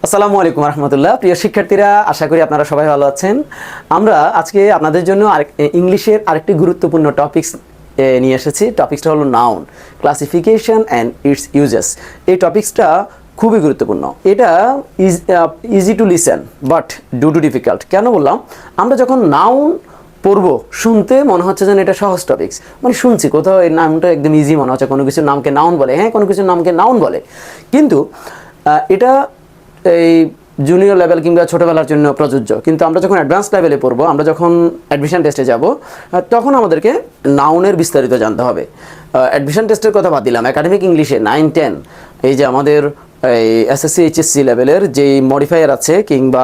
আসসালামু আলাইকুম রহমতুল্লাহ। প্রিয় শিক্ষার্থীরা, আশা করি আপনারা সবাই ভালো আছেন। আমরা আজকে আপনাদের জন্য ইংলিশের আরেকটি গুরুত্বপূর্ণ টপিকস নিয়ে এসেছি। টপিকসটা হলো noun classification and it's uses. এই টপিকসটা খুবই গুরুত্বপূর্ণ। এটা easy to listen but do to difficult. কেন বললাম? আমরা যখন নাউন পড়বো, শুনতে মনে হচ্ছে যেন এটা সহজ টপিকস, মানে শুনছি কোথাও এই নামটা একদম ইজি মনে হচ্ছে, কোনো কিছুর নামকে নাউন বলে, হ্যাঁ কোনো কিছুর নামকে নাউন বলে, কিন্তু এটা এই জুনিয়র লেভেল কিংবা ছোটোবেলার জন্য প্রযোজ্য। কিন্তু আমরা যখন অ্যাডভান্স লেভেলে পড়বো, আমরা যখন অ্যাডমিশন টেস্টে যাব, তখন আমাদেরকে নাউনের বিস্তারিত জানতে হবে। অ্যাডমিশন টেস্টের কথা বাদ দিলাম, একাডেমিক ইংলিশে 9-10 এই যে আমাদের এই এসএসসি এইচএসসি লেভেলের যেই মডিফায়ার আছে কিংবা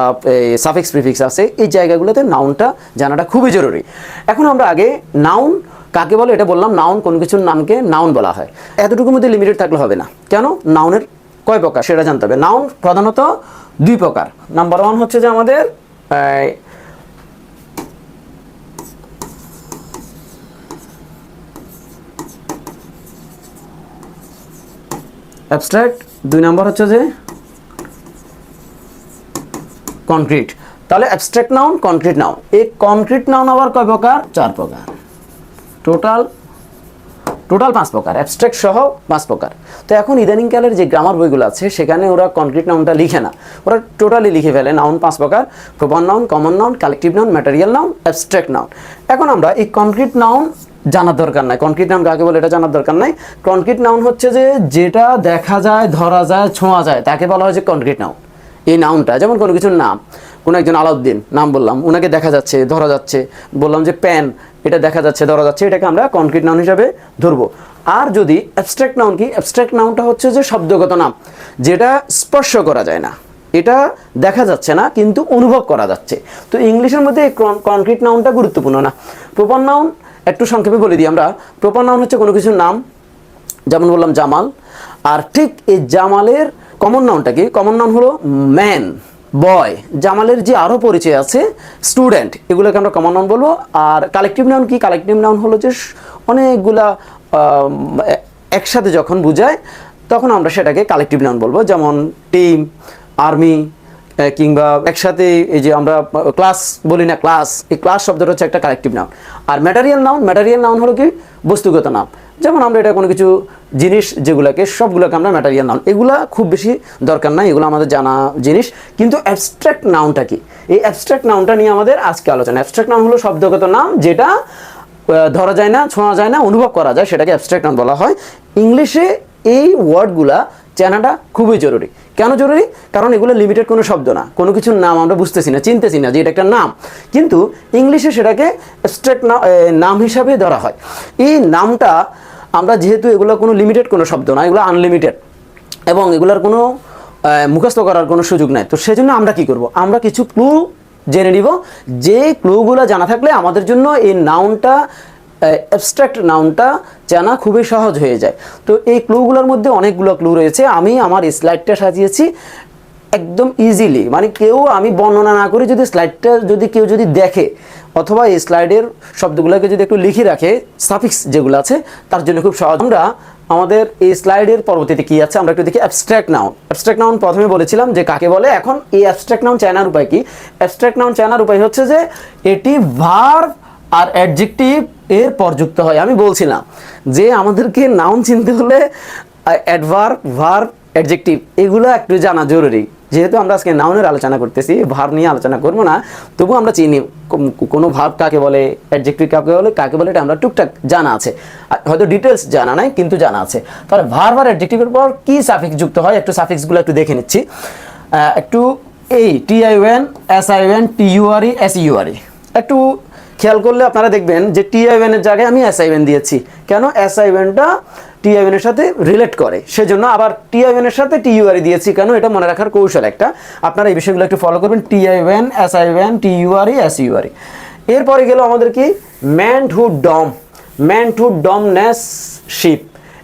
সাফিক্স প্রিফিক্স আছে, এই জায়গাগুলোতে নাউনটা জানাটা খুবই জরুরি। এখন আমরা আগে নাউন কাকে বলে এটা বললাম। নাউন কোনো কিছুর নামকে নাউন বলা হয়। এতটুকুর মধ্যে লিমিটেড থাকলে হবে না। কেন? নাউনের কয় প্রকার সেটা জানতে হবে। নাউন প্রধানত দুই প্রকার। নাম্বার ওয়ান হচ্ছে যে আমাদের অ্যাবস্ট্রাক্ট, দুই নাম্বার হচ্ছে যে কনক্রিট। তাহলে অ্যাবস্ট্রাক্ট নাউন, কনক্রিট নাউন। এই কনক্রিট নাউন আবার কয় প্রকার? 4 প্রকার। টোটাল 5 প্রকার, অ্যাবস্ট্রাক্ট সহ 5 প্রকার। তো এখন ইদানিংকালের যে গ্রামার বইগুলো আছে সেখানে ওরা কনক্রিট নাউনটা লিখে না, ওরা টোটালি লিখে ফেলে নাউন 5 প্রকার: proper noun, common noun, collective noun, material noun, abstract noun. এখন আমরা এই কনক্রিট নাউন জানার দরকার নাই। কনক্রিট নাউন কাকে বলে এটা জানার দরকার নাই। কনক্রিট নাউন হচ্ছে যে যেটা দেখা যায়, ধরা যায়, ছোঁয়া যায়, তাকে বলা হয় যে কনক্রিট নাউন। এই নাউনটা যেমন কোনো কিছুর নাম, কোনো একজন আলাউদ্দিন নাম বললাম, ওনাকে দেখা যাচ্ছে, ধরা যাচ্ছে। বললাম যে প্যান, এটা দেখা যাচ্ছে, ধরা যাচ্ছে, এটাকে আমরা কনক্রিট নাউন হিসাবে ধরবো। আর যদি অ্যাবস্ট্রাক্ট নাউন কি? অ্যাবস্ট্রাক্ট নাউনটা হচ্ছে যে শব্দগত নাম, যেটা স্পর্শ করা যায় না, এটা দেখা যাচ্ছে না কিন্তু অনুভব করা যাচ্ছে। তো ইংলিশের মধ্যে কনক্রিট নাউনটা গুরুত্বপূর্ণ না। প্রপার নাউন একটু সংক্ষেপে বলে দিই আমরা। প্রপার নাউন হচ্ছে কোনো কিছুর নাম, যেমন বললাম জামাল। আর ঠিক এই জামালের কমন নাউনটা কি? কমন নাউন হলো ম্যান, বয়। জামালের যে আরও পরিচয় আছে, স্টুডেন্ট, এগুলোকে আমরা কমন নাউন বলবো। আর কালেকটিভ নাউন কি? কালেকটিভ নাউন হলো যে অনেকগুলা একসাথে যখন বুঝায় তখন আমরা সেটাকে কালেকটিভ নাউন বলবো। যেমন টিম, আর্মি, কিংবা একসাথে এই যে আমরা ক্লাস বলি না, ক্লাস, এই ক্লাস শব্দটা হচ্ছে একটা কালেকটিভ নাউন। আর ম্যাটেরিয়াল নাউন হলো কি? বস্তুগত নাম। যেমন আমরা এটা কোনো কিছু জিনিস যেগুলোকে, সবগুলোকে আমরা ম্যাটেরিয়াল নাউন, এগুলা খুব বেশি দরকার নাই, এগুলো আমাদের জানা জিনিস। কিন্তু অ্যাবস্ট্রাক্ট নাউনটা কি? এই অ্যাবস্ট্রাক্ট নাউনটা নিয়ে আমাদের আজকে আলোচনা। অ্যাবস্ট্রাক্ট নাউন হলো শব্দগত নাম, যেটা ধরা যায় না, ছোঁয়া যায় না, অনুভব করা যায়, সেটাকে অ্যাবস্ট্রাক্ট নাউন বলা হয়। ইংলিশে এই ওয়ার্ডগুলা জানাটা খুবই জরুরি। কেন জরুরি? কারণ এগুলো লিমিটেড কোনো শব্দ না, কোনো কিছুর নাম আমরা বুঝতেছি না, চিনতেছি না যে এটা একটা নাম, কিন্তু ইংলিশে সেটাকে অ্যাবস্ট্রাক্ট নাম হিসাবে ধরা হয়। এই নামটা আমরা যেহেতু এগুলো কোনো লিমিটেড কোনো শব্দ না, এগুলো আনলিমিটেড এবং এগুলোর কোনো মুখস্থ করার কোনো সুযোগ নাই, তো সেজন্য আমরা কি করব? আমরা কিছু ক্লু জেনে নিব, যে ক্লুগুলো জানা থাকলে আমাদের জন্য এই নাউনটা, অ্যাবস্ট্রাক্ট নাউনটা জানা খুবই সহজ হয়ে যায়। তো এই ক্লুগুলোর মধ্যে অনেকগুলো ক্লু রয়েছে। আমি আমার স্লাইডটা সাজিয়েছি একদম ইজিলি, মানে কেউ, আমি বর্ণনা না করে যদি স্লাইডটা কেউ যদি দেখে, অথবা এই স্লাইডের শব্দগুলোকে যদি একটু লিখে রাখে, সাফিক্স যেগুলো আছে, তার জন্য খুব সহজ। আমরা আমাদের এই স্লাইডের পরবর্তীতে কি আছে আমরা একটু দেখি। Abstract noun. অ্যাবস্ট্রাক্ট নাউন প্রথমে বলেছিলাম যে কাকে বলে। এখন এই অ্যাবস্ট্রাক্ট নাউন চেনার উপায় কি? অ্যাবস্ট্রাক্ট নাউন চেনার উপায় হচ্ছে যে এটি ভার্ব আর অ্যাডজেক্টিভ এর পরযুক্ত হয়। আমি বলছিলাম যে আমাদেরকে নাউন চিনতে হলে অ্যাডভার্ব, ভার্ব, অ্যাডজেক্টিভ এগুলো একটু জানা জরুরি। যেহেতু আমরা আজকে নাউনের আলোচনা করতেছি, ভার্ব নিয়ে আলোচনা করবো না, তবু আমরা চিনি কোনো ভার্ব কাকে বলে, অ্যাডজেক্টিভ কাকে বলে, এটা আমরা টুকটাক জানা আছে, হয়তো ডিটেলস জানা নাই কিন্তু জানা আছে। তাহলে ভার্ব আর অ্যাডজেক্টিভের পর কি সাফিক্স যুক্ত হয়, একটু সাফিক্সগুলো একটু দেখে নিচ্ছি। একটু এই TION, SION, TURE, SURE একটু খেয়াল করলে আপনারা দেখবেন যে TION এর জায়গায় আমি SION দিয়েছি। কেন? SIONটা TION এর সাথে রিলেট করে, সেজন্য। আবার TION এর সাথে TURE দিয়েছি কেন? এটা মনে রাখার কৌশল একটা, আপনারা এই বিষয়গুলো একটু ফলো করবেন। TION, SION, TURE, SURE। এরপরে গেল আমাদের কি? Ment dom, ment dom ness ship.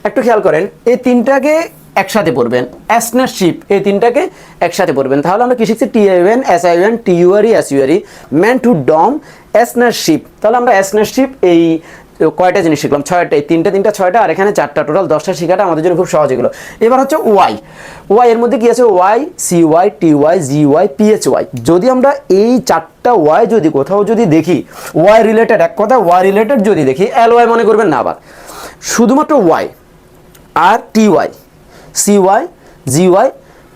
একটু খেয়াল করেন, এই তিনটাকে একসাথে পড়বেন। অ্যাসনেস শিপ, এই তিনটাকে একসাথে পড়বেন। তাহলে আমরা কি শিখছি? TION, SION, TURE, SURE, ment dom, অ্যাসনেস শিপ। তাহলে আমরা অ্যাসনেস শিপ এই কয়টা জিনিস শিখলাম? 6টাই, 3টা 6টা, আর এখানে 4টা, টোটাল 10টা শেখাটা আমাদের জন্য খুব সহজ এগুলো। এবার হচ্ছে ওয়াই। ওয়াই এর মধ্যে কি আছে? Y, C Y, T Y, G Y, pH Y. যদি আমরা এই 4টা ওয়াই যদি কোথাও যদি দেখি ওয়াই রিলেটেড, এক কথা ওয়াই রিলেটেড যদি দেখি, এল ওয়াই মনে করবেন না, আবার শুধুমাত্র ওয়াই আর T Y, C Y, G Y,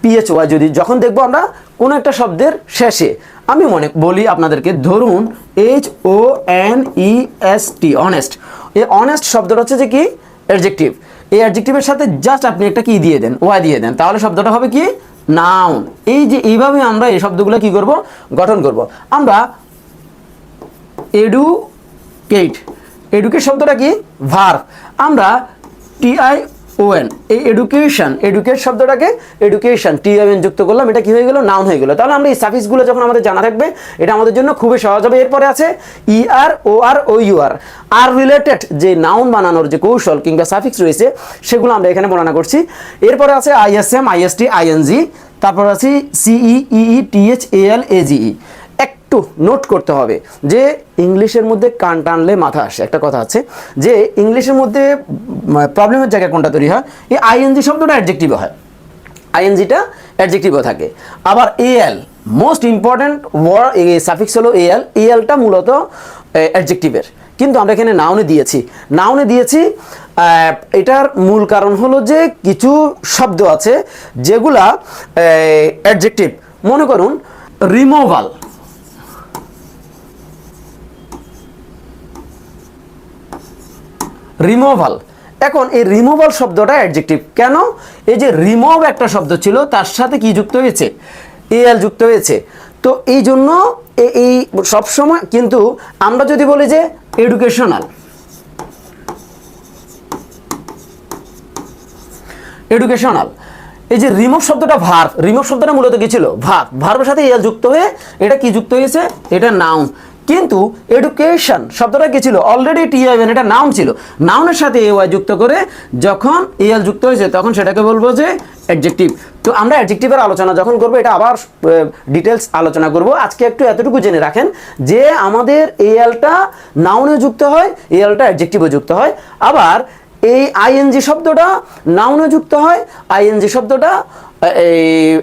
pH Y যদি যখন দেখবো আমরা কোনো একটা শব্দের শেষে, আমি বলি আপনাদেরকে, ধরুন HONEST, অনেস্ট। এই অনেস্ট শব্দটা হচ্ছে যে কি? অ্যাডজেক্টিভ। এই অ্যাডজেক্টিভের সাথে জাস্ট আপনি একটা কি দিয়ে দেন? ওয়াই দিয়ে দেন, তাহলে শব্দটা হবে কি? নাউন। এই যে এইভাবে আমরা এই শব্দগুলো কি করব? গঠন করব। আমরা এডুকেট, এডুকেট শব্দটা কি? ভার্ব। আমরা TION, এই এডুকেশন, এডুকেট শব্দটাকে এডুকেশন, TION যুক্ত করলাম, এটা কি হয়ে গেল? নাউন হয়ে গেল। তাহলে আমরা এই সাফিক্সগুলো যখন আমাদের জানা থাকবে, এটা আমাদের জন্য খুবই সহজ হবে। এরপরে আছে ER, OR, OUR, আর রিলেটেড যে নাউন বানানোর যে কৌশল কিংবা সাফিক্স রয়েছে, সেগুলো আমরা এখানে বর্ণনা করছি। এরপরে আছে ISM, IST, ING, তারপর আছে CE, EE, TH, AL, AGE। একটু নোট করতে হবে যে ইংলিশের মধ্যে কান টানলে মাথা আসে, একটা কথা আছে যে ইংলিশের মধ্যে প্রবলেমের জায়গায় কোনটা তৈরি হয়? এই ING শব্দটা অ্যাডজেক্টিভও হয়, INGটা অ্যাডজেক্টিভও থাকে। আবার AL, মোস্ট ইম্পর্ট্যান্ট ওয়ার্ড, এই সাফিক্স হলো AL। ALটা মূলত অ্যাডজেক্টিভের, কিন্তু আমরা এখানে নাউনে দিয়েছি। নাউনে দিয়েছি, এটার মূল কারণ হলো যে কিছু শব্দ আছে যেগুলা অ্যাডজেক্টিভ। মনে করুন রিমুভাল, রিমুভাল। এখন এই রিমুভাল শব্দটা অ্যাডজেক্টিভ কেন? এই যে রিমুভ একটা শব্দ ছিল, তার সাথে কি যুক্ত হয়েছে? AL যুক্ত হয়েছে। তো এই জন্য এই সবসময়, কিন্তু আমরা যদি বলি যে এডুকেশনাল, এডুকেশনাল, এই যে রিমুভ শব্দটা ভার্ব, রিমুভ শব্দটা মূলত কি ছিল? ভার্ব। ভার্বের সাথে AL যুক্ত হয়ে এটা কি যুক্ত হয়েছে? এটা নাউন। কিন্তু এডুকেশন শব্দটা কি ছিল? অলরেডি TION, এটা নাউন ছিল। নাউনের সাথে AY যুক্ত করে যখন AL যুক্ত হয়েছে, তখন সেটাকে বলবো যে অ্যাডজেক্টিভ। তো আমরা অ্যাডজেক্টিভের আলোচনা যখন করবো, এটা আবার ডিটেলস আলোচনা করব। আজকে একটু এতটুকু জেনে রাখেন যে আমাদের ALটা নাউনে যুক্ত হয়, ALটা অ্যাডজেক্টিভে যুক্ত হয়। আবার এই ING শব্দটা নাউনে যুক্ত হয়, ING শব্দটা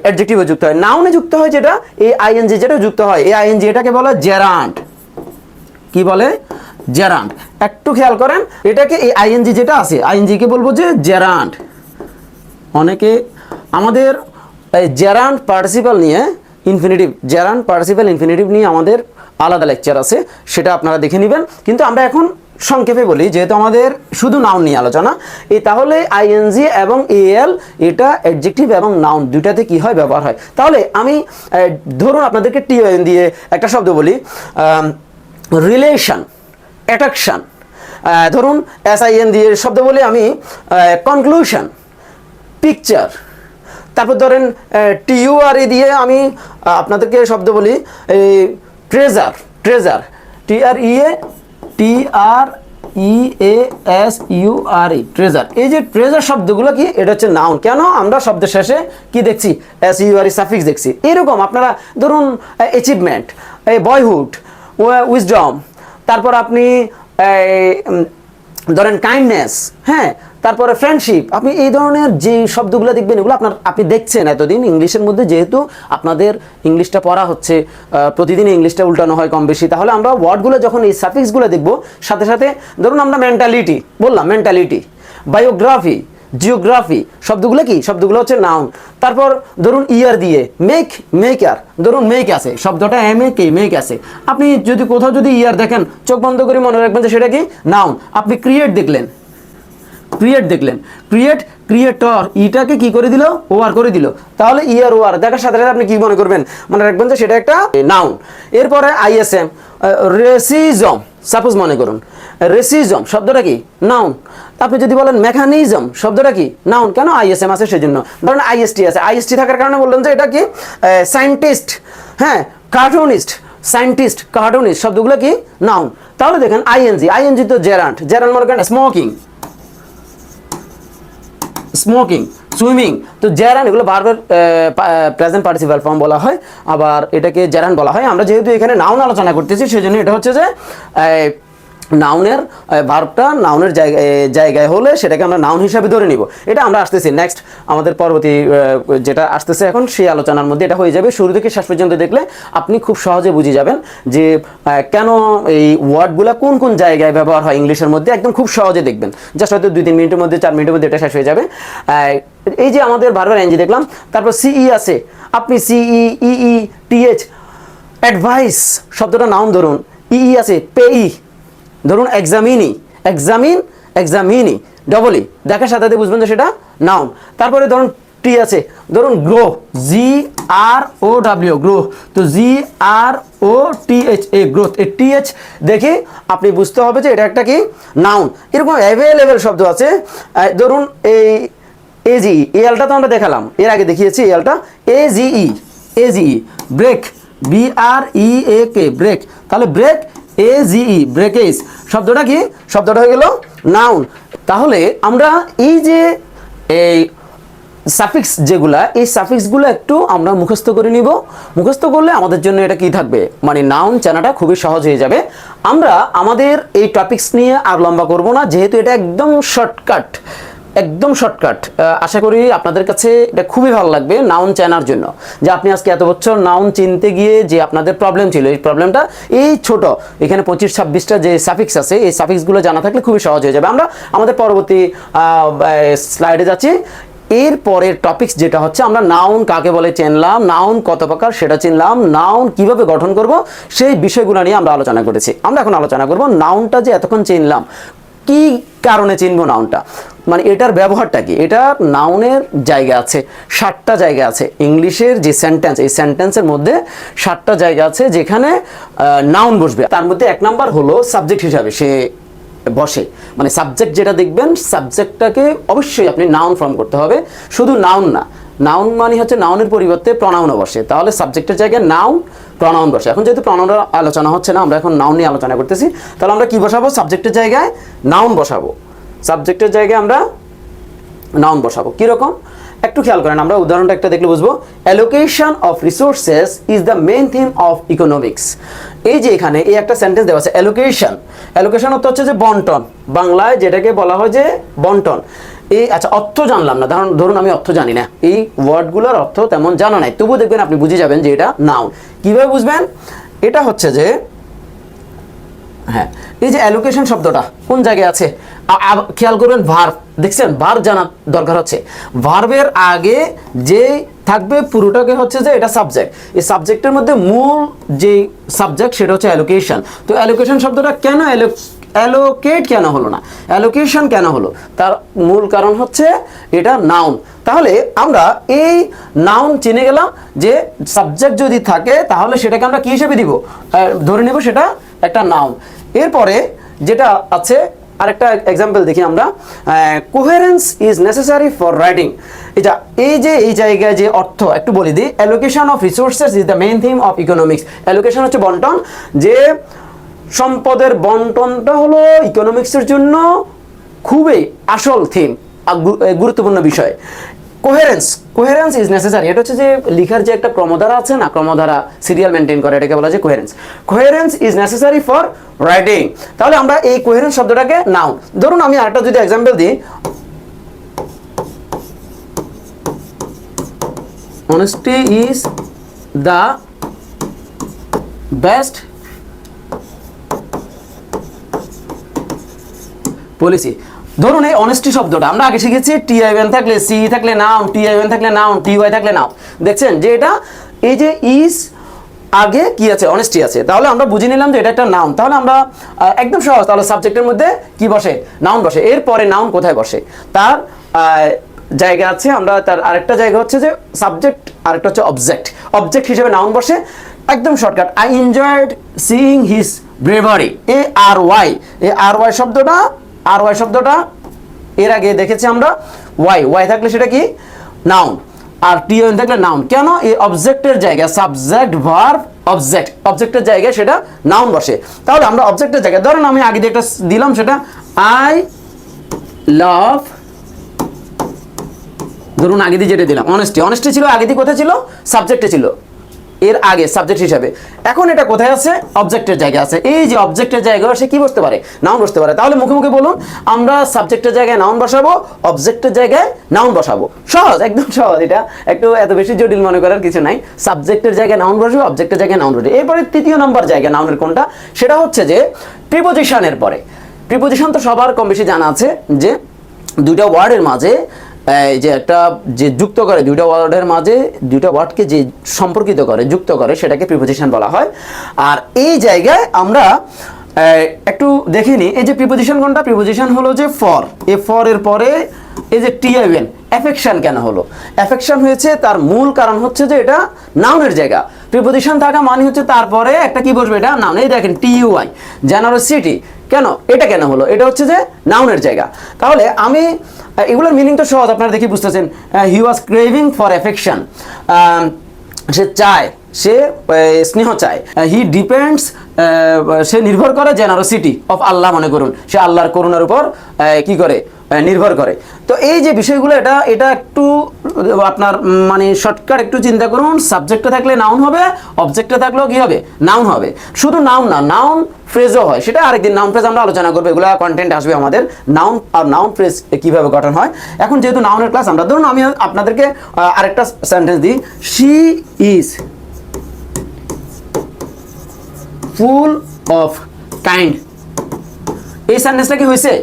অ্যাডজেক্টিভে যুক্ত হয়। নাউনে যুক্ত হয় যেটা, এই ING যেটা যুক্ত হয়, এই ING এটাকে বলা জেরান্ড। কি বলে? জেরান্ড। একটু খেয়াল করেন, এটাকে এই ING যেটা আছে, ING কে বলবো যে জেরান্ড। অনেকে আমাদের জেরান্ড পার্টিসিপাল নিয়ে, ইনফিনিটিভ, জেরান্ড পার্টিসিপাল ইনফিনিটিভ নিয়ে আমাদের আলাদা লেকচার আছে, সেটা আপনারা দেখে নেবেন। কিন্তু আমরা এখন সংক্ষেপে বলি, যেহেতু আমাদের শুধু নাউন নিয়ে আলোচনা, তাহলে ING এবং AL এটা অ্যাডজেক্টিভ এবং নাউন দুইটাতে কি হয়? ব্যবহার হয়। তাহলে আমি ধরুন আপনাদেরকে TION দিয়ে একটা শব্দ বলি, রিলেশন, অ্যাট্রাকশন। ধরুন SIN দিয়ে শব্দ বলি আমি কনক্লুশন, পিকচার। তারপর ধরেন TURE দিয়ে আমি আপনাদেরকে শব্দ বলি ট্রেজার, ট্রেজার, TREASURE, ট্রেজার। এই যে ট্রেজার শব্দগুলো কি? এটা হচ্ছে নাউন। কেন? আমরা শব্দের শেষে কি দেখছি? SURE সাফিক্স দেখছি। এরকম আপনারা ধরুন অ্যাচিভমেন্ট, বয়হুড, উইজডম, তারপর আপনি ধরেন কাইন্ডনেস, হ্যাঁ, তারপরে ফ্রেন্ডশিপ। আপনি এই ধরনের যে শব্দগুলো দেখবেন, এগুলো আপনি দেখছেন এতদিন ইংলিশের মধ্যে, যেহেতু আপনাদের ইংলিশটা পড়া হচ্ছে, প্রতিদিন ইংলিশটা উল্টানো হয় কম বেশি, তাহলে আমরা ওয়ার্ডগুলো যখন এই সাফিক্সগুলো দেখবো, সাথে সাথে ধরুন আমরা মেন্টালিটি বললাম, মেন্টালিটি, বায়োগ্রাফি, জিওগ্রাফি, শব্দগুলো কি? শব্দগুলো হচ্ছে নাউন। তারপর ধরুন ইয়ার দিয়ে মেক, মেকার, ধরুন মেক আছে, শব্দটা MAK, মেক আছে। আপনি যদি কোথাও যদি ইয়ার দেখেন, চোখ বন্ধ করে মনে রাখবেন যে সেটা কি? নাউন। আপনি ক্রিয়েট দেখলেন, ক্রিয়েট দেখলেন, ক্রিয়েট, ক্রিয়েটর, ইটাকে কি করে দিল? OR করে দিল। তাহলে ইয়ার OR দেখার সাথে সাথে আপনি কি মনে করবেন? মনে রাখবেন যে সেটা একটা নাউন। এরপরে ISM, রেসিজম, সাপোজ মনে করুন রেসিজম শব্দটা কি? নাউন। আপনি যদি বলেন মেকানিজম শব্দটা কি? নাউন। কেন? ISM আছে সেজন্য। ধরুন IST আছে, IST থাকার কারণে বললাম যে এটা কি? সায়েন্টিস্ট, হ্যাঁ, কার্টুনিস্ট, সায়েন্টিস্ট, কার্টুনিস্ট, শব্দগুলো কি? নাউন। তাহলে দেখেন ING তো জেরান্ড, জেরান্ড মনে করেন স্মোকিং, স্মোকিং, সুইমিং। তো জেরান্ড এগুলো বারবার প্রেজেন্ট পার্টিসিপাল ফর্ম বলা হয়, আবার এটাকে জেরান্ড বলা হয়। আমরা যেহেতু এখানে নাউন আলোচনা করতেছি, সেজন্য এটা হচ্ছে যে নাউনের ভার্বটা নাউনের জায়গায় হলে সেটাকে আমরা নাউন হিসাবে ধরে নিব। এটা আমরা আসতেছি নেক্সট আমাদের পরবর্তী যেটা আসতেছে এখন সেই আলোচনার মধ্যে এটা হয়ে যাবে। শুরু থেকে শেষ পর্যন্ত দেখলে আপনি খুব সহজে বুঝে যাবেন যে কেন এই ওয়ার্ডগুলো কোন কোন জায়গায় ব্যবহার হয় ইংলিশের মধ্যে, একদম খুব সহজে দেখবেন। জাস্ট হয়তো 2-3 মিনিটের মধ্যে 4 মিনিটের মধ্যে এটা শেষ হয়ে যাবে। এই যে আমাদের ভার্বের এনজি দেখলাম, তারপর সিই আছে, আপনি সিই ইই টিএইচ, অ্যাডভাইস শব্দটা নাউন ধরুন, ইই আছে পেই, ধরুন এক্সামিনি, এক্সামিনি ডবলই দেখার সাথে সাথে বুঝবেন যে সেটা নাউন। তারপরে ধরুন টি আছে, ধরুন গ্রো, GROW গ্রো, তো GROTH এ গ্রোথ, এ TH দেখে আপনি বুঝতে হবে যে এটা একটা কি নাউন। এরকম অ্যাভেলেবেল শব্দ আছে। ধরুন এই AGE, এলটা তো আমরা দেখালাম, এর আগে দেখিয়েছি এলটা, AGE ব্রেক, BREAK ব্রেক, তাহলে ব্রেক AGE ব্রেকেজ শব্দটা কি, শব্দটা হয়ে গেল নাউন। তাহলে আমরা এই যে এই সাফিক্স যেগুলা, এই সাফিক্সগুলো একটু আমরা মুখস্থ করে নিব। মুখস্থ করলে আমাদের জন্য এটা কি থাকবে, মানে নাউন চেনাটা খুবই সহজ হয়ে যাবে। আমরা আমাদের এই টপিকস নিয়ে আর লম্বা করব না, যেহেতু এটা একদম শর্টকাট, একদম শর্টকাট। আশা করি আপনাদের কাছে এটা খুবই ভালো লাগবে নাউন চেনার জন্য, যে আপনি আজকে এত বছর নাউন চিনতে গিয়ে যে আপনাদের প্রবলেম ছিল, এই প্রবলেমটা এই ছোট এখানে 25-26টা যে সাফিক্স আছে, এই সাফিক্সগুলো জানা থাকলে খুবই সহজ হয়ে যাবে। আমরা আমাদের পরবর্তী স্লাইডে যাচ্ছি। এর পরের টপিকস যেটা হচ্ছে, আমরা নাউন কাকে বলে চিনলাম, নাউন কত প্রকার সেটা চিনলাম, নাউন কিভাবে গঠন করব সেই বিষয়গুলো নিয়ে আমরা আলোচনা করেছি। আমরা এখন আলোচনা করব নাউনটা যে এতক্ষণ চিনলাম, কি কারণে চিনবো নাউনটা, মানে এটার ব্যবহারটা কি। এটা নাউনের জায়গা আছে 60টা জায়গা আছে। ইংলিশের যে সেন্টেন্স, এই সেন্টেন্সের মধ্যে 60টা জায়গা আছে যেখানে নাউন বসবে। তার মধ্যে 1 নাম্বার হলো সাবজেক্ট হিসাবে সে বসে, মানে সাবজেক্ট যেটা দেখবেন, সাবজেক্টটাকে অবশ্যই আপনি নাউন ফর্ম করতে হবে। শুধু নাউন না, নাউন মানে হচ্ছে নাউনের পরিবর্তে প্রনাউনও বসে, তাহলে সাবজেক্টের জায়গায় নাউন প্রনাউন বসে। এখন যেহেতু প্রনাউনের আলোচনা হচ্ছে না, আমরা এখন নাউন নিয়ে আলোচনা করতেছি, তাহলে আমরা কি বসাবো, সাবজেক্টের জায়গায় নাউন বসাবো। সাবজেক্টের জায়গায় আমরা নাউন বসাবো। কীরকম একটু খেয়াল করেন, আমরা উদাহরণটা একটা দেখলে বুঝবো। Allocation of resources is the main theme of economics. এই যে এখানে এই একটা সেন্টেন্স দেওয়া আছে, অ্যালোকেশন। অ্যালোকেশন অর্থ হচ্ছে যে বন্টন, বাংলায় যেটাকে বলা হয় যে বন্টন। এই আচ্ছা অর্থ জানলাম না, ধরুন আমি অর্থ জানি না, এই ওয়ার্ডগুলোর অর্থ তেমন জানা নাই, তবুও দেখবেন আপনি বুঝে যাবেন যে এটা নাউন। কীভাবে বুঝবেন, এটা হচ্ছে যে হ্যাঁ, এই যে অ্যালোকেশন শব্দটা কোন জায়গায় আছে, খেয়াল করবেন ভার্ব, দেখছেন ভার্ব জানা দরকার হচ্ছে। ভার্বের আগে যে থাকবে পুরোটাকে হচ্ছে যে এটা সাবজেক্ট, এই সাবজেক্টের মধ্যে মূল যে সাবজেক্ট সেটা হচ্ছে অ্যালোকেশন। তো অ্যালোকেশন শব্দটা কেন অ্যালোকেট কেন হলো না, অ্যালোকেশন কেন হলো, তার মূল কারণ হচ্ছে এটা নাউন। তাহলে আমরা এই নাউন চিনে গেলাম যে সাবজেক্ট যদি থাকে তাহলে সেটাকে আমরা কি হিসেবে দিব, ধরে নেব সেটা একটা নাউন। এরপরে যেটা আছে আরেকটা এক্সাম্পল দেখি আমরা, coherence is necessary for writing. এটা এই যে এই জায়গায় যে অর্থ একটু বলে দিই, allocation of resources is the main theme of economics. Allocation হচ্ছে বন্টন, যে সম্পদের বন্টনটা হলো ইকোনমিক্সের জন্য খুবই আসল থিম, গুরুত্বপূর্ণ বিষয়। কোহেরেন্স ইজ নেসেসারি, এটা হচ্ছে যে লিখার যে একটা ক্রমধারা আছে না, ক্রমধারা সিরিয়াল মেনটেন করে, এটাকে বলা যায় coherence is necessary for writing. তাহলে আমরা এই কোহেরেন্স শব্দটাকে নাউন। ধরুন আমি আরেকটা যদি এক্সাম্পল দিই, honesty is the best policy. ধরুন এই অনেস্টি শব্দটা আমরা আগে শিখেছি TIN থাকলে সি থাকলে নাউন, TIN থাকলে নাউন, TY থাকলে নাউন। দেখছেন যে এটা এই যে ইজ আগে কি আছে, অনেস্টি আছে, তাহলে আমরা বুঝে নিলাম যে এটা একটা নাউন। তাহলে আমরা একদম সহজ, তাহলে সাবজেক্টের মধ্যে কি বসে, নাউন বসে। এরপরে নাউন কোথায় বসে, তার জায়গা আছে, আমরা তার আরেকটা জায়গা হচ্ছে যে সাবজেক্ট, আরেকটা হচ্ছে অবজেক্ট হিসেবে নাউন বসে। একদম shortcut, I enjoyed seeing his bravery. ARY শব্দটা এর আগে দেখেছি আমরা, ওয়াই থাকলে সেটা কি নাউন, আর TIN থাকলে নাউন। কেন, এই অবজেক্টের জায়গায় সাবজেক্ট ভার্ব অবজেক্টের জায়গায় সেটা নাউন বসে। তাহলে আমরা অবজেক্টের জায়গায় ধরেন আমি আগে একটা দিলাম, সেটা আই লাভ, ধরুন আগে দিয়ে যেটা দিলাম অনেস্টি ছিল, আগে দিয়ে কোথায় ছিল, সাবজেক্টে ছিল, এর আগে সাবজেক্ট হিসাবে। এখন এটা কোথায় আছে? অবজেক্টের জায়গায় আছে। এই যে অবজেক্টের জায়গায় সে কি বসতে পারে? নাউন বসতে পারে। তাহলে মুখে মুখে বলুন, আমরা সাবজেক্টের জায়গায় নাউন বসাবো, অবজেক্টের জায়গায় নাউন বসাবো। সহজ, একদম সহজ। এটা একটু এত বেশি জটিল মনে করার কিছু নাই। সাবজেক্টের জায়গায় নাউন বসবে, অবজেক্টের জায়গায় নাউন বসবে। এরপরে তৃতীয় নম্বর জায়গা নাউনের কোনটা? সেটা হচ্ছে যে প্রিপোজিশনের পরে। প্রিপোজিশন তো সবার কম বেশি জানা আছে যে দুইটা ওয়ার্ডের মাঝে যে একটা যে যুক্ত করে, দুইটা ওয়ার্ডের মাঝে দুইটা ওয়ার্ডকে যে সম্পর্কিত করে, যুক্ত করে, সেটাকে প্রিপোজিশন বলা হয়। আর এই জায়গায় আমরা একটু দেখে নিই, এই যে প্রিপোজিশন কোনটা? প্রিপোজিশন হলো যে ফর। এ ফর এর পরে এই যে টিএন, অ্যাফেকশন কেন হলো? অ্যাফেকশন হয়েছে তার মূল কারণ হচ্ছে যে এটা নাউনের জায়গা। প্রিপোজিশন থাকা মানে হচ্ছে তারপরে একটা কি বসবে? এটা নাউন। এই দেখেন টিইউআই, জেনারোসিটি। কেন এটা কেন হলো? এটা হচ্ছে যে নাউনের জায়গা। তাহলে আমি এগুলোর মিনিং তো সহজ, আপনারা দেখি বুঝতেছেন। হি ওয়াজ ক্রেভিং ফর অ্যাফেকশন, সে চায়, সে স্নেহ চায়। হি ডিপেন্ডস, সে নির্ভর করে জেনারোসিটি অফ আল্লাহ, মনে করুন সে আল্লাহর করুণার উপর কি করে? নির্ভর করে। তো এই যে বিষয়গুলো, এটা একটু আপনার মানে শর্টকাট একটু চিন্তা করুন। সাবজেক্টে থাকলে নাউন হবে, অবজেক্টে থাকলেও কি হবে? নাউন হবে। শুধু নাউন না, নাউন ফ্রেজও হয়, সেটা আরেকদিন নাউন ফ্রেজ আমরা আলোচনা করবো, এগুলো কন্টেন্ট আসবে আমাদের। নাউন আর নাউন ফ্রেজ কিভাবে গঠন হয়। এখন যেহেতু নাউনের ক্লাস, আমরা ধরুন আমি আপনাদেরকে আরেকটা সেন্টেন্স দিই, she is full of kind. এই সেন্টেন্সটা কি হয়েছে?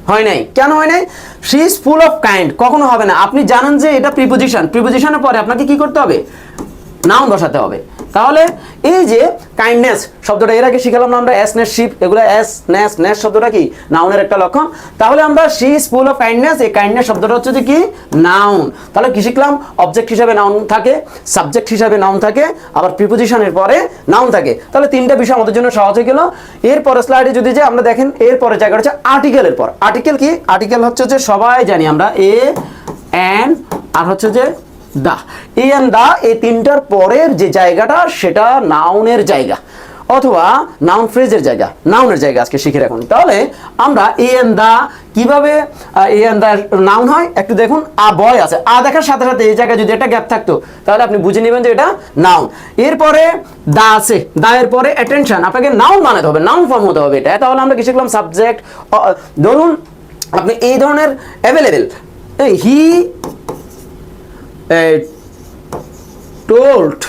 হয় নাই। কেন হয় নাই? She is full of kind কখনো হবে না। আপনি জানেন যে এটা প্রিপোজিশন, প্রিপোজিশনের পরে আপনাকে কি করতে হবে? নাউন বসাতে হবে। তাহলে এই যে কাইন্ডনেস শব্দটা এর আগে শিখালাম না আমরা, এসনেসশিপ, এগুলো এস নেস নেস শব্দটা কি? নাউনের একটা লক্ষণ। তাহলে আমরা she is full of kindness, এই কাইন্ডনেস শব্দটা হচ্ছে যে কি? নাউন। তাহলে কি শিখলাম? অবজেক্ট হিসাবে নাউন থাকে, সাবজেক্ট হিসাবে নাউন থাকে, আবার প্রিপোজিশনের পরে নাউন থাকে। তাহলে তিনটা বিষয় আমাদের জন্য সহজ হয়ে গেল। এরপরে স্লাইডে যদি যে আমরা দেখেন, এরপরে জায়গাটা হচ্ছে আর্টিকেলের পর। আর্টিকেল কি? আর্টিকেল হচ্ছে যে সবাই জানি আমরা এ এন আর হচ্ছে যে দা। এ এন্ড দা, এই তিনটার পরের যে জায়গাটা সেটা নাউনের জায়গা অথবা নাউন ফ্রেজের জায়গা, নাউনের জায়গা আজকে শিখে রাখুন। তাহলে আমরা এ এন্ড দা কিভাবে এ এন্ড দা নাউন হয় একটু দেখুন। আ বয় আছে, আ দেখার সাথে সাথে এই জায়গায় যদি একটা গ্যাপ থাকতো তাহলে আপনি বুঝে নেবেন যে এটা নাউন। এরপরে দা আছে, দা এর পরে অ্যাটেনশন, আপনাকে নাউন বানাতে হবে, নাউন ফর্ম হতে হবে এটা। তাহলে আমরা কি শিখলাম? সাবজেক্ট। ধরুন আপনি এই ধরনের available, he told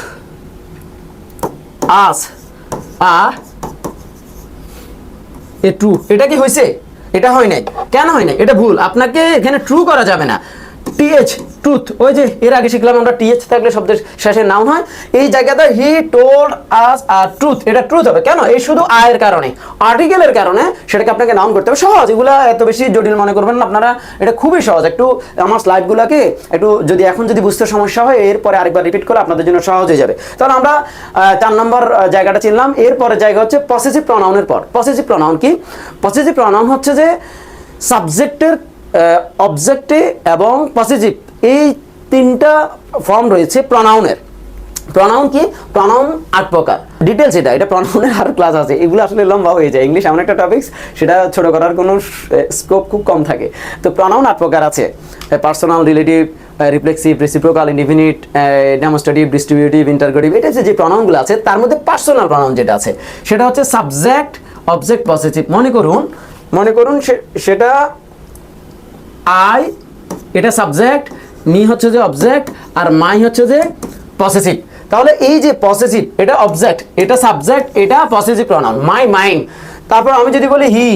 us a true, এটা কি হয়েছে? এটা হয় নাই। কেন হয় নাই? এটা ভুল, আপনাকে এখানে ট্রু করা যাবে না। টিএচ, ট্রুথ, ওই যে এর আগে শিখলাম আমরা টিএচ থাকলে শব্দের শেষে নাউন হয়। এই জায়গাটা he told us a truth, এটা ট্রুথ হবে। কেন? এই শুধু আয়ের কারণে, আর্টিকেলের কারণে সেটাকে আপনাকে নাউন করতে হবে। সহজ, এগুলো এত বেশি জটিল মনে করবেন না আপনারা, এটা খুবই সহজ। একটু আমার স্লাইডগুলোকে একটু যদি এখন যদি বুঝতে সমস্যা হয়, এরপরে আরেকবার রিপিট করে আপনাদের জন্য সহজ হয়ে যাবে। তাহলে আমরা 4 নম্বর জায়গাটা চিনলাম। এরপরে জায়গা হচ্ছে পসেসিভ প্রনাউনের পর। পসেসিভ প্রনাউন কি? পসেসিভ প্রনাউন হচ্ছে যে সাবজেক্টের, অবজেক্টে এবং পসেসিভ, এই তিনটা ফর্ম রয়েছে প্রনাউনের। প্রনাউন কি? প্রনাউন 8 প্রকার। ডিটেলস এটা প্রনাউনের আর ক্লাস আছে, এগুলো আসলে লম্বা হয়ে যায়। ইংলিশ এমন একটা টপিকস, সেটা ছোট করার কোনো স্কোপ খুব কম থাকে। তো প্রনাউন 8 প্রকার আছে: personal, relative, reflexive, reciprocal, indefinite, demonstrative, distributive, interrogative. এটা যে প্রনাউনগুলো আছে তার মধ্যে পার্সোনাল প্রনাউন যেটা আছে সেটা হচ্ছে সাবজেক্ট, অবজেক্ট, পসেসিভ। মনে করুন সেটা আই, এটা সাবজেক্ট, মি হচ্ছে যে অবজেক্ট, আর মাই হচ্ছে যে পসেসিভ। তাহলে এই যে পসেসিভ, এটা অবজেক্ট, এটা সাবজেক্ট, এটা পসেসিভ প্রনাউন। মাই, মাইন। তারপর আমি যদি বলি হি,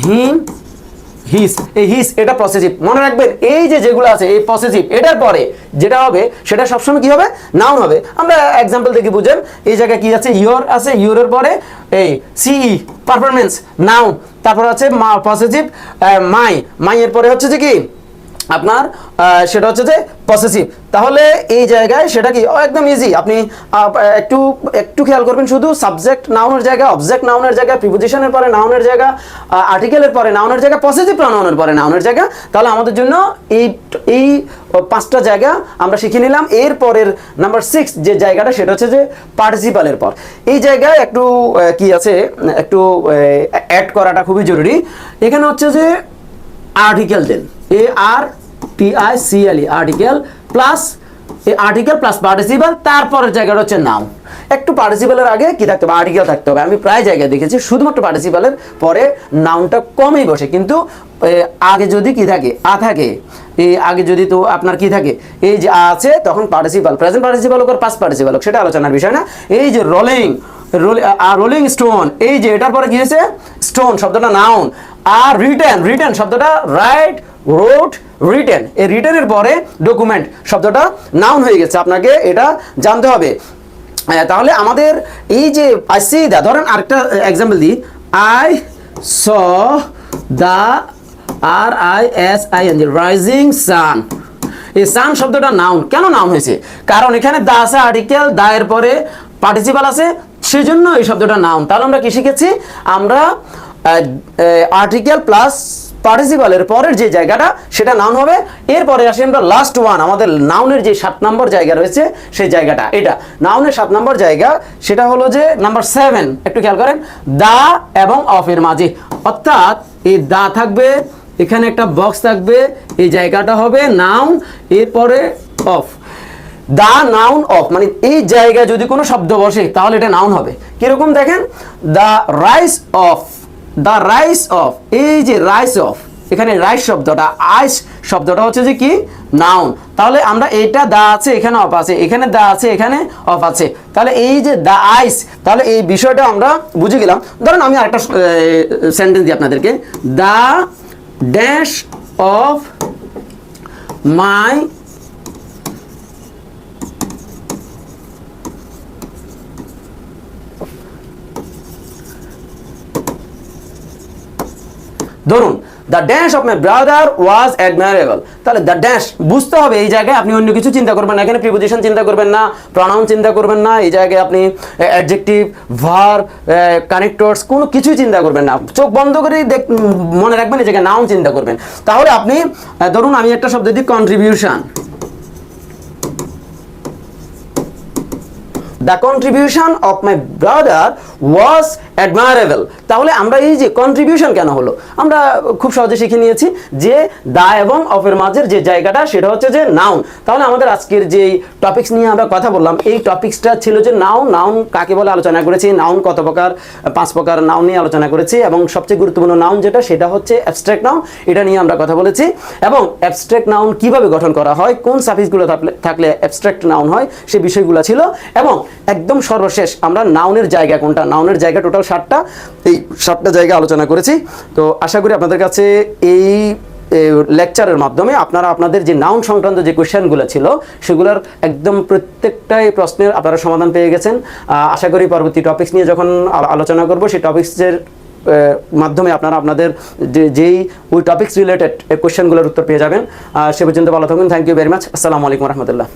হিম, হিস, এই হিস এটা পসেসিভ। মনে রাখবেন এই যেগুলো আছে এই পসেসিভ, এটার পরে যেটা হবে সেটা সবসময় কি হবে? নাউন হবে। আমরা এক্সাম্পল দেখি বুঝেন। এই জায়গায় কি আছে? ইয়োর আছে, ইয়োরের পরে এই সিই, পারফরমেন্স, নাউন। তারপর আছে পসেসিভ মাই এর পরে হচ্ছে যে কি আপনার সেটা হচ্ছে যে পসেসিভ। তাহলে এই জায়গায় সেটা কি একদম ইজি। আপনি একটু খেয়াল করবেন, শুধু সাবজেক্ট নাউনের জায়গা, অবজেক্ট নাউনের জায়গা, প্রিপোজিশনের পরে নাউনের জায়গা, আর্টিকেলের পরে নাউনের জায়গা, পসেসিভ প্রনাউনের পরে নাউনের জায়গা। তাহলে আমাদের জন্য এই 5টা জায়গা আমরা শিখে নিলাম। এর পরের নাম্বার 6 যে জায়গাটা সেটা হচ্ছে যে পার্টিসিপালের পর। এই জায়গায় একটু কি আছে, একটু অ্যাড করাটা খুবই জরুরি। এখানে হচ্ছে যে আর্টিকেল দেন, ARTICLE, আর্টিকেল প্লাস এই আর্টিকেল প্লাস পার্টিসিপাল, তারপরের জায়গাটা হচ্ছে নাউন। একটু পার্টিসিপালের আগে কি থাকতে হবে, আর্টিকেল থাকতে হবে। আমি প্রায় জায়গায় দেখেছি শুধুমাত্র পার্টিসিপালের পরে নাউনটা কমই বসে, কিন্তু আগে যদি কি থাকে, থাকে, এই আগে যদি তো আপনার কি থাকে, এই যে আছে, তখন পার্টিসিপাল, প্রেজেন্ট পার্টিসিপাল হোক আর পাস্ট পার্টিসিপাল হোক, সেটা আলোচনার বিষয় না। এই যে রোলিং স্টোন, এই যে এটার পরে কি হয়েছে, স্টোন শব্দটা নাউন। আর রিটেন শব্দটা রাইট, রোট, রিটেন, এই রিটেনের পরে ডকুমেন্ট শব্দটা নাউন হয়ে গেছে, আপনাকে এটা জানতে হবে। তাহলে আমাদের এই যে আই সি দা, ধরেন আরেকটা এক্সাম্পল দিই, I saw the RISIN rising sun, এই সান শব্দটা নাউন। কেন নাউন হয়েছে? কারণ এখানে দা আছে আর্টিকেল, দা এর পরে পার্টিসিপাল আছে, সেজন্য এই শব্দটা নাউন। তাহলে আমরা কি শিখেছি, আমরা আর্টিকেল প্লাস পার্টিসিপালের পরের যে জায়গাটা সেটা নাউন হবে। এরপরে আসি আমরা লাস্ট ওয়ান, আমাদের নাউনের যে 7 নম্বর জায়গা রয়েছে সেই জায়গাটা, এটা নাউনের 7 নম্বর জায়গা, সেটা হলো যে নাম্বার 7, একটু খেয়াল করেন, দা এবং অফ এর মাঝে। অর্থাৎ এই দা থাকবে, এখানে একটা বক্স থাকবে, এই জায়গাটা হবে নাউন, এরপরে অফ। দা, নাউন, অফ, মানে এই জায়গায় যদি কোনো শব্দ বসে তাহলে এটা নাউন হবে। কিরকম দেখেন, the rice of, the rice of, এই যে রাইস অফ, এখানে রাইস শব্দটা, আইস শব্দটা হচ্ছে যে কি, নাউন। তাহলে আমরা এটা দা আছে, এখানে অফ আছে, এখানে দা আছে, এখানে অফ আছে, তাহলে এই যে দা আইস, তাহলে এই বিষয়টা আমরা বুঝে গেলাম। ধরেন আমি আরেকটা সেন্টেন্স দিই আপনাদেরকে, দা ড্যাশ অফ মাই ধরুন the dash of my brother was admirable. তাহলে দ্য ড্যাশ বুঝতে হবে, এই জায়গায় আপনি অন্য কিছু চিন্তা করবেন না, এখানে প্রিপোজিশন চিন্তা করবেন না, প্রনাউন চিন্তা করবেন না, এই জায়গায় আপনি অ্যাডজেক্টিভ, ভার্ব, কানেক্টরস কোনো কিছুই চিন্তা করবেন না, চোখ বন্ধ করে মনে রাখবেন এই জায়গায় নাউন চিন্তা করবেন। তাহলে আপনি ধরুন আমি একটা শব্দ দিই, contribution, the contribution of my brother was admirable. তাহলে আমরা এই যে কন্ট্রিবিউশন কেন হলো, আমরা খুব সহজে শিখে নিয়েছি যে দা এবং অফের মাঝের যে জায়গাটা সেটা হচ্ছে যে নাউন। তাহলে আমাদের আজকের যে টপিকস নিয়ে আমরা কথা বললাম, এই টপিক্সটা ছিল যে নাউন, নাউন কাকে বলে আলোচনা করেছি, নাউন কত প্রকার, 5 প্রকার নাউন নিয়ে আলোচনা করেছি, এবং সবচেয়ে গুরুত্বপূর্ণ নাউন যেটা সেটা হচ্ছে অ্যাবস্ট্রাক্ট নাউন, এটা নিয়ে আমরা কথা বলেছি। এবং অ্যাবস্ট্রাক্ট নাউন কিভাবে গঠন করা হয়, কোন সাফিক্সগুলো থাকলে অ্যাবস্ট্রাক্ট নাউন হয়, সেই বিষয়গুলো ছিল। এবং একদম সর্বশেষ আমরা নাউনের জায়গা কোনটা, নাউনের জায়গা টোটাল 7টা, এই 7টা জায়গা আলোচনা করেছি। তো আশা করি আপনাদের কাছে এই লেকচারের মাধ্যমে আপনারা আপনাদের যে নাউন সংক্রান্ত যে কোয়েশ্চেনগুলো ছিল সেগুলোর একদম প্রত্যেকটাই প্রশ্নের আপনারা সমাধান পেয়ে গেছেন। আশা করি পরবর্তী টপিকস নিয়ে যখন আলোচনা করব সেই টপিক্সের মাধ্যমে আপনারা আপনাদের যেই ওই টপিক্স রিলেটেড কোয়েশ্চেনগুলোর উত্তর পেয়ে যাবেন। সে পর্যন্ত ভালো থাকুন। Thank you very much. আসসালামু আলাইকুম রহমতুল্লাহ।